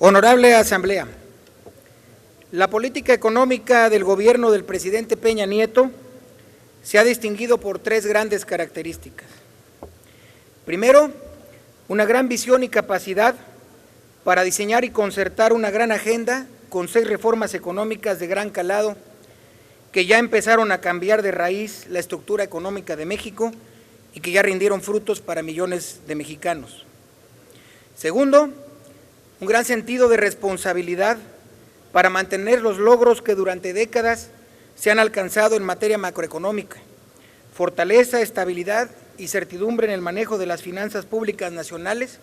Honorable Asamblea, la política económica del gobierno del presidente Peña Nieto se ha distinguido por tres grandes características. Primero, una gran visión y capacidad para diseñar y concertar una gran agenda con 6 reformas económicas de gran calado que ya empezaron a cambiar de raíz la estructura económica de México y que ya rindieron frutos para millones de mexicanos. Segundo, un gran sentido de responsabilidad para mantener los logros que durante décadas se han alcanzado en materia macroeconómica, fortaleza, estabilidad y certidumbre en el manejo de las finanzas públicas nacionales,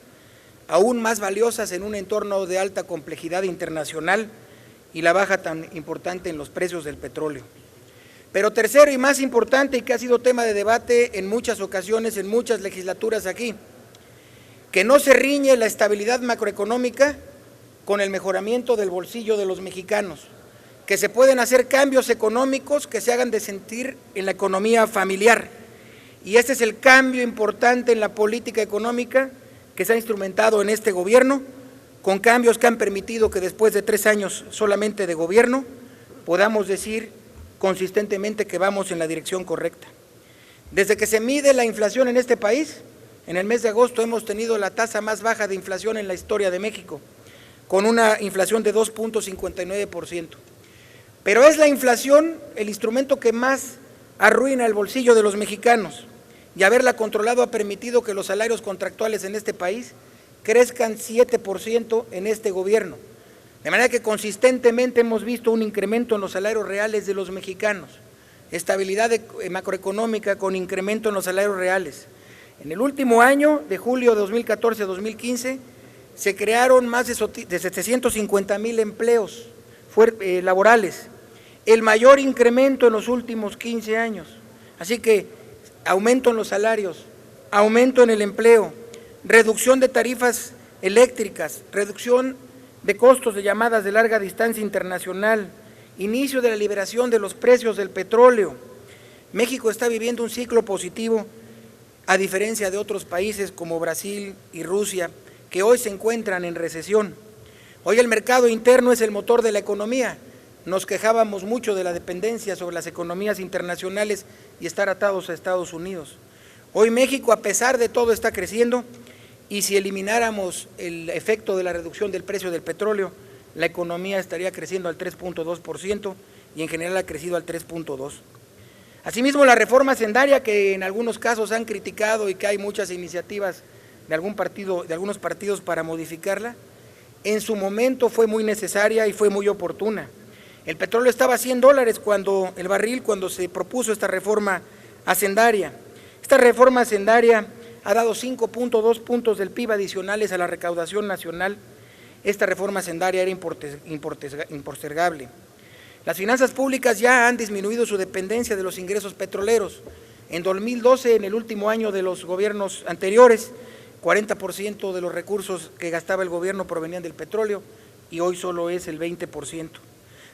aún más valiosas en un entorno de alta complejidad internacional y la baja tan importante en los precios del petróleo. Pero tercero y más importante, y que ha sido tema de debate en muchas ocasiones, en muchas legislaturas aquí, que no se riñe la estabilidad macroeconómica con el mejoramiento del bolsillo de los mexicanos, que se pueden hacer cambios económicos que se hagan de sentir en la economía familiar. Y este es el cambio importante en la política económica que se ha instrumentado en este gobierno, con cambios que han permitido que después de 3 años solamente de gobierno podamos decir consistentemente que vamos en la dirección correcta. Desde que se mide la inflación en este país, en el mes de agosto hemos tenido la tasa más baja de inflación en la historia de México, con una inflación de 2.59%. Pero es la inflación el instrumento que más arruina el bolsillo de los mexicanos, y haberla controlado ha permitido que los salarios contractuales en este país crezcan 7% en este gobierno. De manera que consistentemente hemos visto un incremento en los salarios reales de los mexicanos, estabilidad macroeconómica con incremento en los salarios reales. En el último año, de julio de 2014 a 2015, se crearon más de 750,000 empleos laborales, el mayor incremento en los últimos 15 años. Así que aumento en los salarios, aumento en el empleo, reducción de tarifas eléctricas, reducción de costos de llamadas de larga distancia internacional, inicio de la liberación de los precios del petróleo. México está viviendo un ciclo positivo, a diferencia de otros países como Brasil y Rusia, que hoy se encuentran en recesión. Hoy el mercado interno es el motor de la economía. Nos quejábamos mucho de la dependencia sobre las economías internacionales y estar atados a Estados Unidos. Hoy México, a pesar de todo, está creciendo, y si elimináramos el efecto de la reducción del precio del petróleo, la economía estaría creciendo al 3.2% y en general ha crecido al 3.2%. Asimismo, la reforma hacendaria, que en algunos casos han criticado y que hay muchas iniciativas de algunos partidos para modificarla, en su momento fue muy necesaria y fue muy oportuna. El petróleo estaba a $100 el barril cuando se propuso esta reforma hacendaria. Esta reforma hacendaria ha dado 5.2 puntos del PIB adicionales a la recaudación nacional. Esta reforma hacendaria era impostergable. Las finanzas públicas ya han disminuido su dependencia de los ingresos petroleros. En 2012, en el último año de los gobiernos anteriores, 40% de los recursos que gastaba el gobierno provenían del petróleo y hoy solo es el 20%.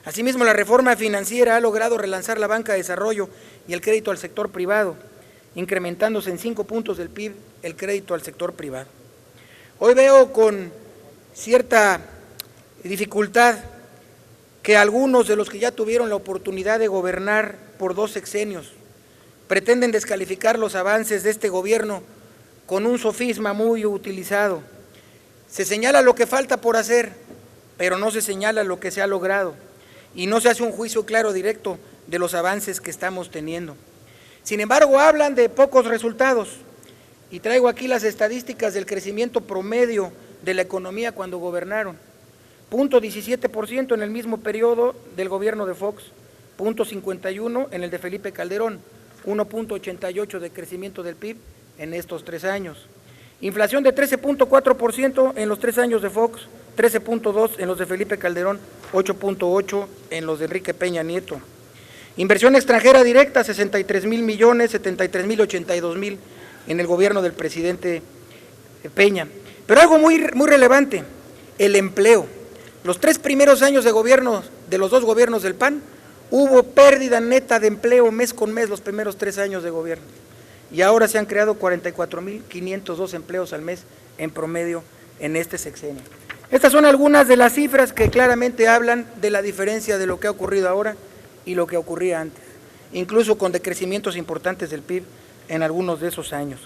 Asimismo, la reforma financiera ha logrado relanzar la banca de desarrollo y el crédito al sector privado, incrementándose en 5 puntos del PIB el crédito al sector privado. Hoy veo con cierta dificultad que algunos de los que ya tuvieron la oportunidad de gobernar por 2 sexenios pretenden descalificar los avances de este gobierno con un sofisma muy utilizado. Se señala lo que falta por hacer, pero no se señala lo que se ha logrado y no se hace un juicio claro, directo de los avances que estamos teniendo. Sin embargo, hablan de pocos resultados y traigo aquí las estadísticas del crecimiento promedio de la economía cuando gobernaron. 0.17% en el mismo periodo del gobierno de Fox, 0.51% en el de Felipe Calderón, 1.88% de crecimiento del PIB en estos 3 años. Inflación de 13.4% en los 3 años de Fox, 13.2% en los de Felipe Calderón, 8.8% en los de Enrique Peña Nieto. Inversión extranjera directa, 63,000 millones, 73,082,000 en el gobierno del presidente Peña. Pero algo muy relevante, el empleo. Los 3 primeros años de gobierno de los 2 gobiernos del PAN, hubo pérdida neta de empleo mes con mes los primeros 3 años de gobierno. Y ahora se han creado 44,502 empleos al mes en promedio en este sexenio. Estas son algunas de las cifras que claramente hablan de la diferencia de lo que ha ocurrido ahora y lo que ocurría antes, incluso con decrecimientos importantes del PIB en algunos de esos años.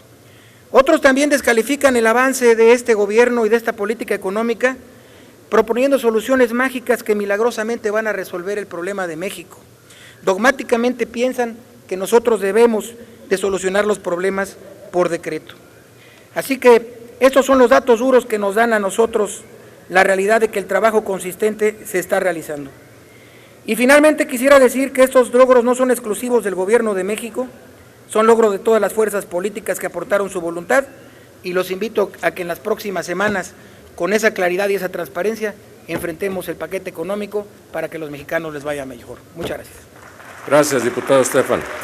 Otros también descalifican el avance de este gobierno y de esta política económica, proponiendo soluciones mágicas que milagrosamente van a resolver el problema de México. Dogmáticamente piensan que nosotros debemos de solucionar los problemas por decreto. Así que estos son los datos duros que nos dan a nosotros la realidad de que el trabajo consistente se está realizando. Y finalmente quisiera decir que estos logros no son exclusivos del Gobierno de México, son logros de todas las fuerzas políticas que aportaron su voluntad, y los invito a que en las próximas semanas, con esa claridad y esa transparencia, enfrentemos el paquete económico para que a los mexicanos les vaya mejor. Muchas gracias. Gracias, diputado Estefan.